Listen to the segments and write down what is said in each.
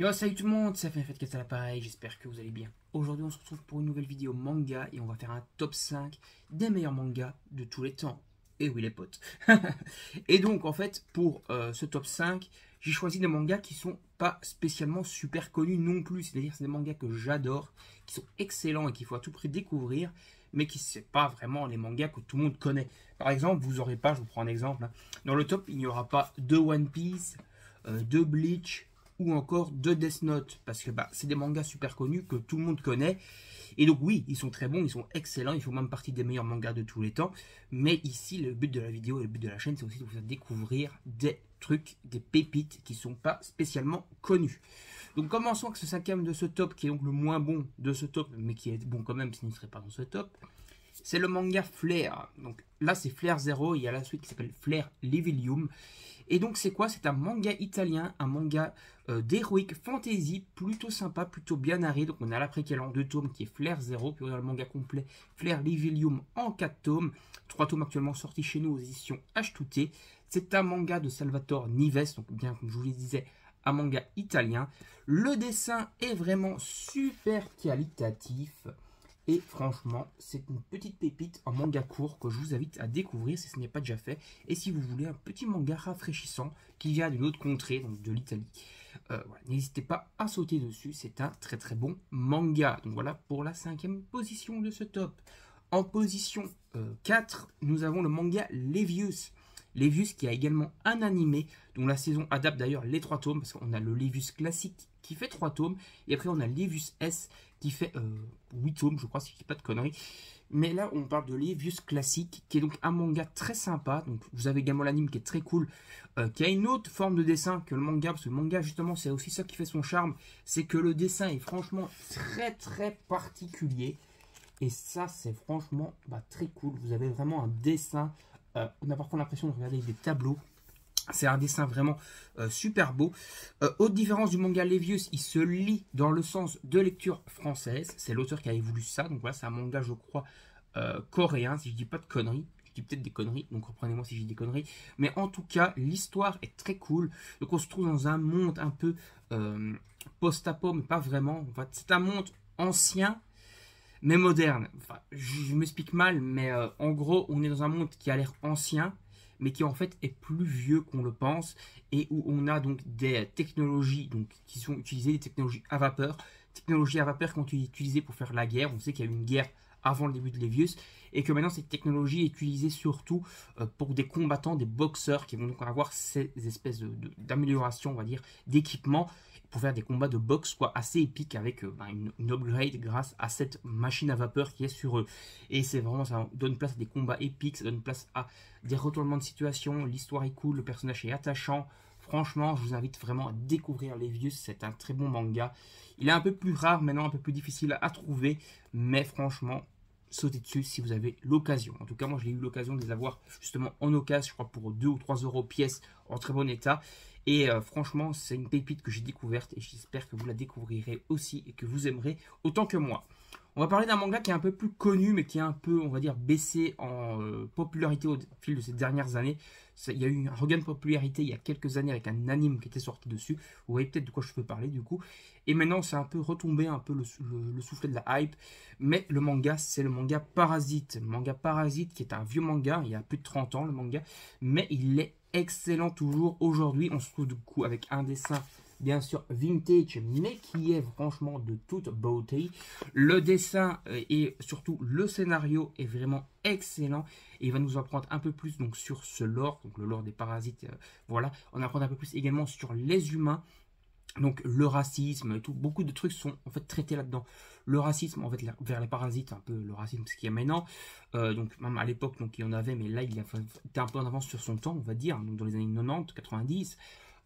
Yo, salut tout le monde, ça fait qui est à l'appareil, j'espère que vous allez bien. Aujourd'hui on se retrouve pour une nouvelle vidéo manga et on va faire un top 5 des meilleurs mangas de tous les temps. Et oui les potes. Et donc en fait pour ce top 5, j'ai choisi des mangas qui sont pas spécialement super connus non plus. C'est-à-dire c'est des mangas que j'adore, qui sont excellents et qu'il faut à tout prix découvrir, mais qui c'est pas vraiment les mangas que tout le monde connaît. Par exemple, vous aurez pas, je vous prends un exemple, hein, dans le top il n'y aura pas de One Piece, de Bleach, ou encore de Death Note, parce que c'est des mangas super connus que tout le monde connaît. Et donc oui, ils sont très bons, ils sont excellents, ils font même partie des meilleurs mangas de tous les temps. Mais ici, le but de la vidéo et le but de la chaîne, c'est aussi de vous faire découvrir des trucs, des pépites qui ne sont pas spécialement connus. Donc commençons avec ce cinquième de ce top, qui est donc le moins bon de ce top, mais qui est bon quand même s'il ne serait pas dans ce top. C'est le manga Flare. Donc là, c'est Flare Zero, il y a la suite qui s'appelle Flare Livillium. Et donc c'est quoi? C'est un manga italien, un manga d'heroic fantasy, plutôt sympa, plutôt bien narré. Donc on a l'après-quel en 2 tomes qui est Flare Zero, puis on a le manga complet Flare Livillium en 4 tomes. 3 tomes actuellement sortis chez nous aux éditions H2T. C'est un manga de Salvatore Nives, donc bien comme je vous le disais, un manga italien. Le dessin est vraiment super qualitatif. Et franchement, c'est une petite pépite en manga court que je vous invite à découvrir si ce n'est pas déjà fait. Et si vous voulez un petit manga rafraîchissant qui vient d'une autre contrée, donc de l'Italie, voilà, n'hésitez pas à sauter dessus. C'est un très très bon manga. Donc voilà pour la 5e position de ce top. En position 4, nous avons le manga Levius. Levius qui a également un animé dont la saison adapte d'ailleurs les 3 tomes, parce qu'on a le Levius classique qui fait 3 tomes, et après on a Levius S qui fait 8 tomes, je crois, si je dis pas de conneries. Mais là, on parle de Levius classique, qui est donc un manga très sympa. Donc vous avez également l'anime qui est très cool, qui a une autre forme de dessin que le manga, parce que le manga, justement, c'est aussi ça qui fait son charme, c'est que le dessin est franchement très très particulier. Et ça, c'est franchement très cool. Vous avez vraiment un dessin. On a parfois l'impression de regarder des tableaux. C'est un dessin vraiment super beau. Autre différence du manga Levius, il se lit dans le sens de lecture française. C'est l'auteur qui a voulu ça. Donc voilà, c'est un manga, je crois, coréen, si je dis pas de conneries. Je dis peut-être des conneries, donc reprenez-moi si je dis des conneries. Mais en tout cas, l'histoire est très cool. Donc on se trouve dans un monde un peu post-apo, mais pas vraiment. En fait, c'est un monde ancien, mais moderne. Enfin, je m'explique mal, mais en gros, on est dans un monde qui a l'air ancien, mais qui en fait est plus vieux qu'on le pense, et où on a donc des technologies donc, qui sont utilisées, des technologies à vapeur, technologies à vapeur qui ont été utilisées pour faire la guerre. On sait qu'il y a eu une guerre avant le début de Levius, et que maintenant cette technologie est utilisée surtout pour des combattants, des boxeurs, qui vont donc avoir ces espèces d'amélioration, on va dire, d'équipement, pour faire des combats de boxe quoi, assez épiques avec une upgrade grâce à cette machine à vapeur qui est sur eux. Et c'est vraiment, ça donne place à des combats épiques, ça donne place à des retournements de situation, l'histoire est cool, le personnage est attachant. Franchement, je vous invite vraiment à découvrir Levius, c'est un très bon manga. Il est un peu plus rare maintenant, un peu plus difficile à trouver, mais franchement, sautez dessus si vous avez l'occasion. En tout cas, moi, j'ai eu l'occasion de les avoir justement en occasion, je crois pour 2 ou 3 euros pièce, en très bon état. Et franchement, c'est une pépite que j'ai découverte et j'espère que vous la découvrirez aussi et que vous aimerez autant que moi. On va parler d'un manga qui est un peu plus connu, mais qui est un peu, on va dire, baissé en popularité au fil de ces dernières années. Il y a eu un regain de popularité il y a quelques années avec un anime qui était sorti dessus. Vous voyez peut-être de quoi je peux parler du coup. Et maintenant, c'est un peu retombé, un peu le soufflet de la hype. Mais le manga, c'est le manga Parasite. Le manga Parasite qui est un vieux manga, il y a plus de 30 ans le manga. Mais il est excellent toujours aujourd'hui. On se trouve du coup avec un dessin bien sûr vintage, mais qui est franchement de toute beauté. Le dessin et surtout le scénario est vraiment excellent. Et il va nous apprendre un peu plus donc sur ce lore, donc le lore des parasites. Voilà, on apprend un peu plus également sur les humains. Donc le racisme et tout, beaucoup de trucs sont en fait traités là-dedans. Le racisme en fait vers les parasites, un peu le racisme ce qu'il y a maintenant. Donc même à l'époque donc il y en avait, mais là il était un peu en avance sur son temps, on va dire, donc dans les années 90, 90.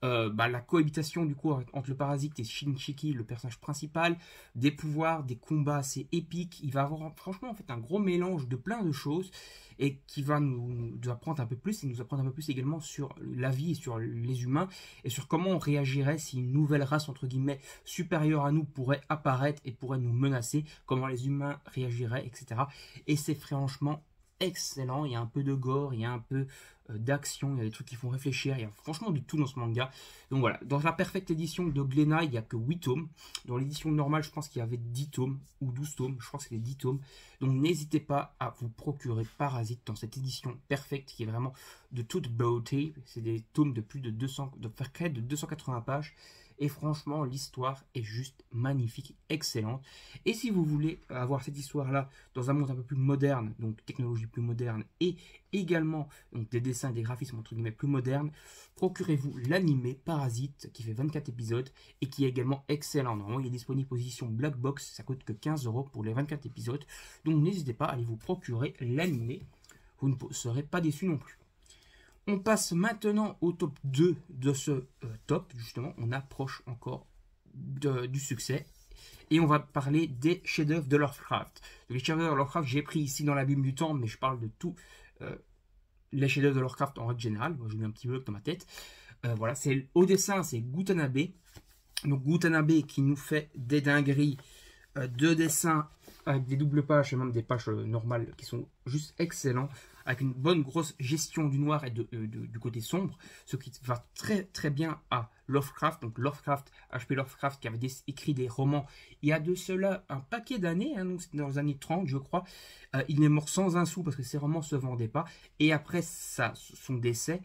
La cohabitation du coup entre le parasite et Shinchiki, le personnage principal, des pouvoirs, des combats assez épiques. Il va avoir franchement en fait un gros mélange de plein de choses et qui va nous apprendre un peu plus et nous apprendre un peu plus également sur la vie et sur les humains et sur comment on réagirait si une nouvelle race entre guillemets supérieure à nous pourrait apparaître et pourrait nous menacer, comment les humains réagiraient, etc. Et c'est franchement excellent. Il y a un peu de gore, il y a un peu d'action, il y a des trucs qui font réfléchir, il y a franchement de tout dans ce manga. Donc voilà, dans la Perfect Edition de Glénat, il n'y a que 8 tomes. Dans l'édition normale, je pense qu'il y avait 10 tomes ou 12 tomes, je crois que c'était 10 tomes. Donc n'hésitez pas à vous procurer Parasite dans cette édition Perfect qui est vraiment de toute beauté. C'est des tomes de plus de 200, de près de 280 pages. Et franchement, l'histoire est juste magnifique, excellente. Et si vous voulez avoir cette histoire-là dans un monde un peu plus moderne, donc technologie plus moderne, et également donc, des dessins et des graphismes entre guillemets plus modernes, procurez-vous l'animé Parasite qui fait 24 épisodes et qui est également excellent. Normalement, il est disponible position Black Box, ça coûte que 15 € pour les 24 épisodes. Donc n'hésitez pas à aller vous procurer l'animé, vous ne serez pas déçus non plus. On passe maintenant au top 2 de ce top. Justement, on approche encore du succès. Et on va parler des chefs-d'œuvre de Lovecraft. Donc, les chefs-d'œuvre de Lovecraft, j'ai pris ici dans l'abîme du temps, mais je parle de tous les chefs-d'œuvre de Lovecraft en règle générale. Moi, j'ai mis un petit bloc dans ma tête. Voilà, au dessin, c'est Gutanabe. Donc, Gutanabe qui nous fait des dingueries de dessins avec des doubles pages et même des pages normales qui sont juste excellents, avec une bonne grosse gestion du noir et du côté sombre, ce qui va très très bien à Lovecraft. Donc Lovecraft, H.P. Lovecraft qui avait écrit des romans il y a de cela un paquet d'années, hein, donc c'était dans les années 30 je crois. Il est mort sans un sou parce que ses romans ne se vendaient pas, et après son décès,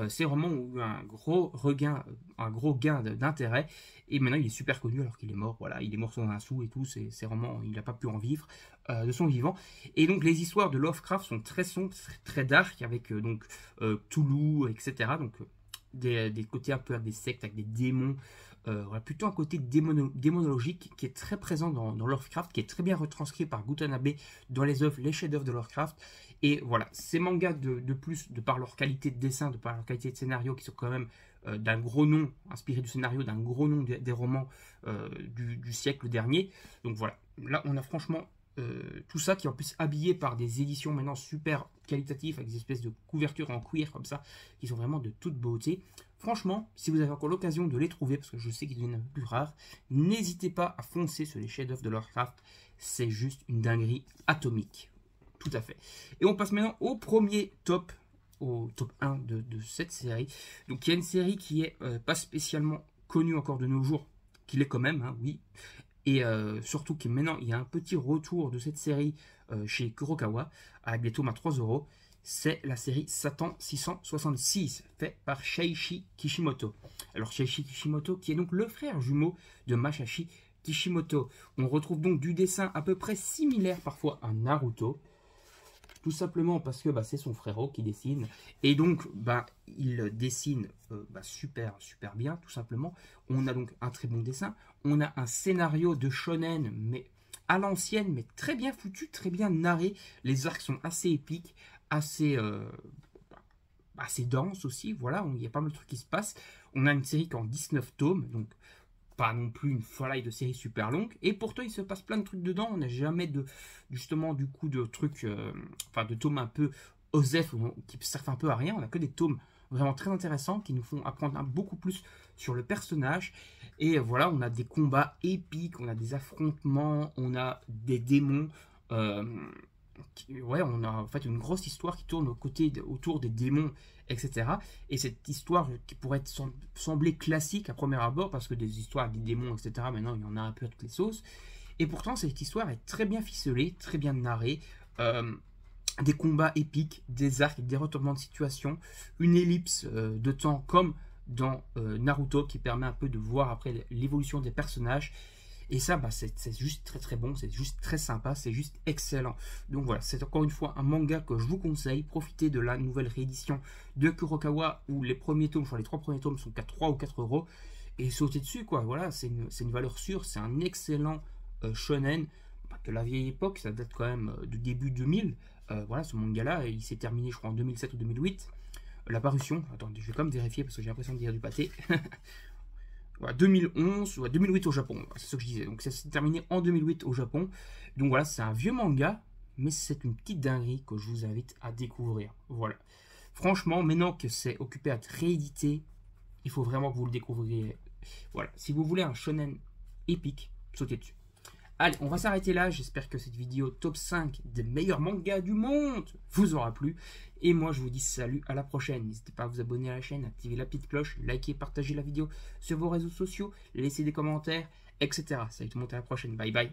ses romans ont eu un gros regain, un gros gain d'intérêt, et maintenant il est super connu alors qu'il est mort. Voilà, il est mort sans un sou et tout, ses romans il n'a pas pu en vivre de son vivant. Et donc les histoires de Lovecraft sont très sombres, très dark, avec donc Cthulhu, etc. Donc des côtés un peu avec des sectes, avec des démons, voilà, plutôt un côté démonologique qui est très présent dans Lovecraft, qui est très bien retranscrit par Gutanabe dans les chefs-d'œuvre de Lovecraft. Et voilà, ces mangas de plus, de par leur qualité de dessin, de par leur qualité de scénario, qui sont quand même d'un gros nom, inspirés du scénario d'un gros nom des romans du siècle dernier. Donc voilà, là on a franchement tout ça qui est en plus habillé par des éditions maintenant super qualitatives avec des espèces de couvertures en cuir comme ça qui sont vraiment de toute beauté. Franchement, si vous avez encore l'occasion de les trouver, parce que je sais qu'ils deviennent un peu plus rares, n'hésitez pas à foncer sur les chefs-d'œuvre de Lovecraft. C'est juste une dinguerie atomique. Tout à fait. Et on passe maintenant au premier top, au top 1 de cette série. Donc il y a une série qui est pas spécialement connue encore de nos jours, qui l'est quand même, hein, oui. Et surtout que maintenant, il y a un petit retour de cette série chez Kurokawa, avec des tomes à 3 €. C'est la série Satan 666, fait par Sheiichi Kishimoto. Alors Sheiichi Kishimoto, qui est donc le frère jumeau de Masashi Kishimoto. On retrouve donc du dessin à peu près similaire parfois à Naruto. Tout simplement parce que c'est son frérot qui dessine. Et donc, il dessine super bien, tout simplement. On a donc un très bon dessin. On a un scénario de shonen, mais à l'ancienne, mais très bien foutu, très bien narré. Les arcs sont assez épiques, assez denses aussi. Voilà, il y a pas mal de trucs qui se passent. On a une série qui est en 19 tomes, donc pas non plus une folie de série super longue, et pourtant il se passe plein de trucs dedans. On n'a jamais de trucs, de tomes un peu osef qui servent un peu à rien. On n'a que des tomes vraiment très intéressants qui nous font apprendre beaucoup plus sur le personnage. Et voilà, on a des combats épiques, on a des affrontements, on a des démons. On a en fait une grosse histoire qui tourne autour des démons, etc. Et cette histoire qui pourrait sembler classique à premier abord, parce que des histoires avec des démons, etc., maintenant il y en a un peu à toutes les sauces. Et pourtant, cette histoire est très bien ficelée, très bien narrée. Des combats épiques, des arcs, des retournements de situation, une ellipse de temps comme dans Naruto qui permet un peu de voir après l'évolution des personnages. Et ça, c'est juste très très bon, c'est juste très sympa, c'est juste excellent. Donc voilà, c'est encore une fois un manga que je vous conseille. Profitez de la nouvelle réédition de Kurokawa où les premiers tomes, les 3 premiers tomes sont qu'à 3 ou 4 € et sautez dessus quoi. Voilà, c'est une valeur sûre, c'est un excellent shonen de la vieille époque, ça date quand même du début 2000. Voilà, ce manga là, il s'est terminé je crois en 2007 ou 2008. La parution, attendez, je vais quand même vérifier parce que j'ai l'impression de dire du pâté. Voilà, 2011 ou 2008 au Japon, c'est ce que je disais. Donc ça s'est terminé en 2008 au Japon. Donc voilà, c'est un vieux manga, mais c'est une petite dinguerie que je vous invite à découvrir. Voilà. Franchement, maintenant que c'est occupé à être réédité, il faut vraiment que vous le découvriez. Voilà. Si vous voulez un shonen épique, sautez dessus. Allez, on va s'arrêter là. J'espère que cette vidéo top 5 des meilleurs mangas du monde vous aura plu. Et moi, je vous dis salut, à la prochaine. N'hésitez pas à vous abonner à la chaîne, activer la petite cloche, liker, partager la vidéo sur vos réseaux sociaux, laisser des commentaires, etc. Salut tout le monde, à la prochaine. Bye bye.